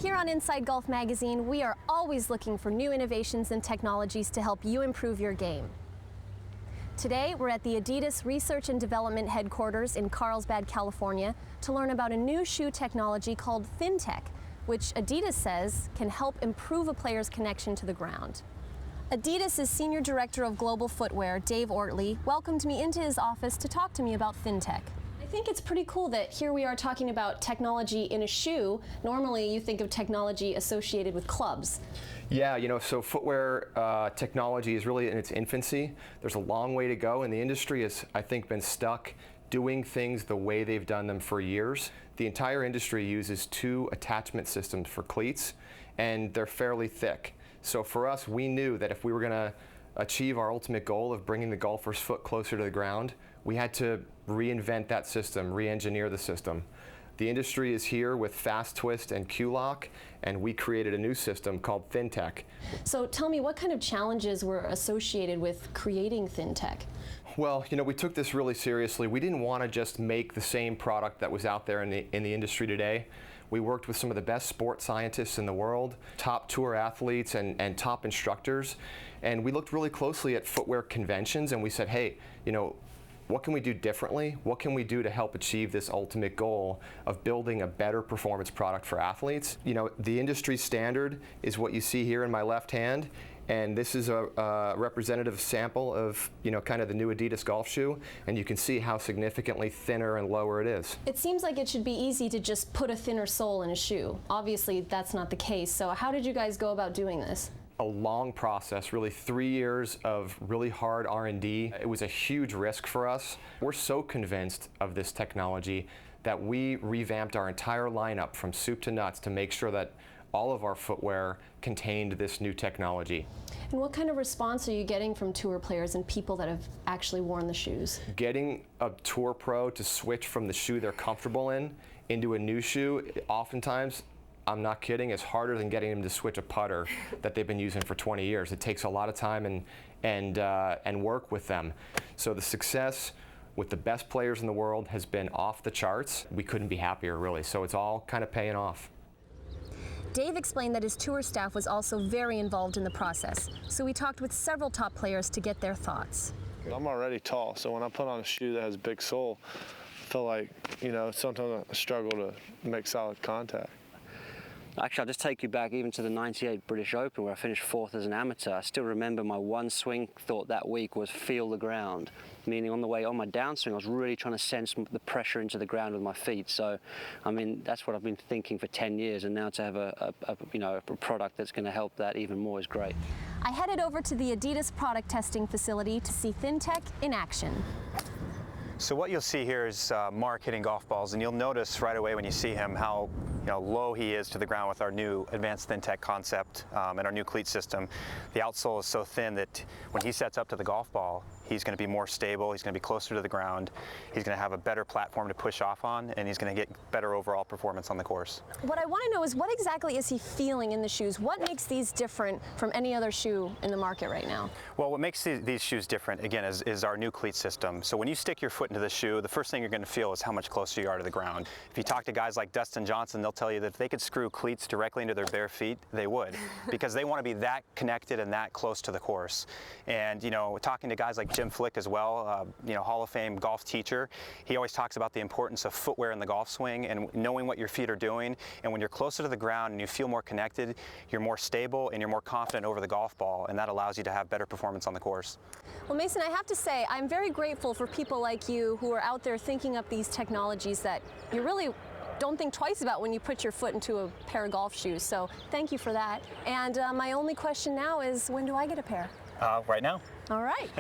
Here on Inside Golf Magazine, we are always looking for new innovations and technologies to help you improve your game. Today, we're at the Adidas Research and Development Headquarters in Carlsbad, California, to learn about a new shoe technology called THiNTech, which Adidas says can help improve a player's connection to the ground. Adidas' Senior Director of Global Footwear, Dave Ortley, welcomed me into his office to talk to me about THiNTech. I think it's pretty cool that here we are talking about technology in a shoe. Normally you think of technology associated with clubs. Yeah, so footwear technology is really in its infancy. There's a long way to go, and the industry has, I think, been stuck doing things the way they've done them for years. The entire industry uses two attachment systems for cleats, and they're fairly thick. So for us, we knew that if we were going to achieve our ultimate goal of bringing the golfer's foot closer to the ground, we had to reinvent that system, re-engineer the system. The industry is here with fast twist and Q-lock, and we created a new system called THiNTech. So tell me, what kind of challenges were associated with creating THiNTech? Well, we took this really seriously. We didn't want to just make the same product that was out there in the industry today. We worked with some of the best sports scientists in the world, top tour athletes and top instructors, and we looked really closely at footwear conventions, and we said, hey, what can we do differently? What can we do to help achieve this ultimate goal of building a better performance product for athletes? The industry standard is what you see here in my left hand, and this is a representative sample of kind of the new Adidas Golf shoe, and you can see how significantly thinner and lower it is. It seems like it should be easy to just put a thinner sole in a shoe. Obviously that's not the case, so how did you guys go about doing this? A long process, really 3 years of really hard R&D. It was a huge risk for us. We're so convinced of this technology that we revamped our entire lineup from soup to nuts to make sure that all of our footwear contained this new technology. And what kind of response are you getting from tour players and people that have actually worn the shoes? Getting a tour pro to switch from the shoe they're comfortable in into a new shoe, oftentimes, I'm not kidding, it's harder than getting them to switch a putter that they've been using for 20 years. It takes a lot of time and work with them. So the success with the best players in the world has been off the charts. We couldn't be happier, really. So it's all kind of paying off. Dave explained that his tour staff was also very involved in the process. So we talked with several top players to get their thoughts. I'm already tall, so when I put on a shoe that has a big sole, I feel like, sometimes I struggle to make solid contact. Actually, I'll just take you back even to the '98 British Open where I finished 4th as an amateur. I still remember my one swing thought that week was feel the ground, meaning on my downswing I was really trying to sense the pressure into the ground with my feet. So, that's what I've been thinking for 10 years, and now to have a product that's going to help that even more is great. I headed over to the Adidas product testing facility to see THiNTech in action. So what you'll see here is Mark hitting golf balls, and you'll notice right away when you see him how low he is to the ground with our new advanced THiNTech concept and our new cleat system. The outsole is so thin that when he sets up to the golf ball, he's going to be more stable, he's going to be closer to the ground, he's going to have a better platform to push off on, and he's going to get better overall performance on the course. What I want to know is, what exactly is he feeling in the shoes? What makes these different from any other shoe in the market right now? Well, what makes these shoes different, again, is our new cleat system. So when you stick your foot into the shoe, the first thing you're going to feel is how much closer you are to the ground. If you talk to guys like Dustin Johnson, they'll tell you that if they could screw cleats directly into their bare feet, they would, because they want to be that connected and that close to the course. And talking to guys like Jim Flick as well, Hall of Fame golf teacher, he always talks about the importance of footwear in the golf swing and knowing what your feet are doing. And when you're closer to the ground and you feel more connected, you're more stable and you're more confident over the golf ball, and that allows you to have better performance on the course. Well, Mason, I have to say, I'm very grateful for people like you who are out there thinking up these technologies that you really don't think twice about when you put your foot into a pair of golf shoes. So thank you for that. And my only question now is, when do I get a pair? Right now. All right.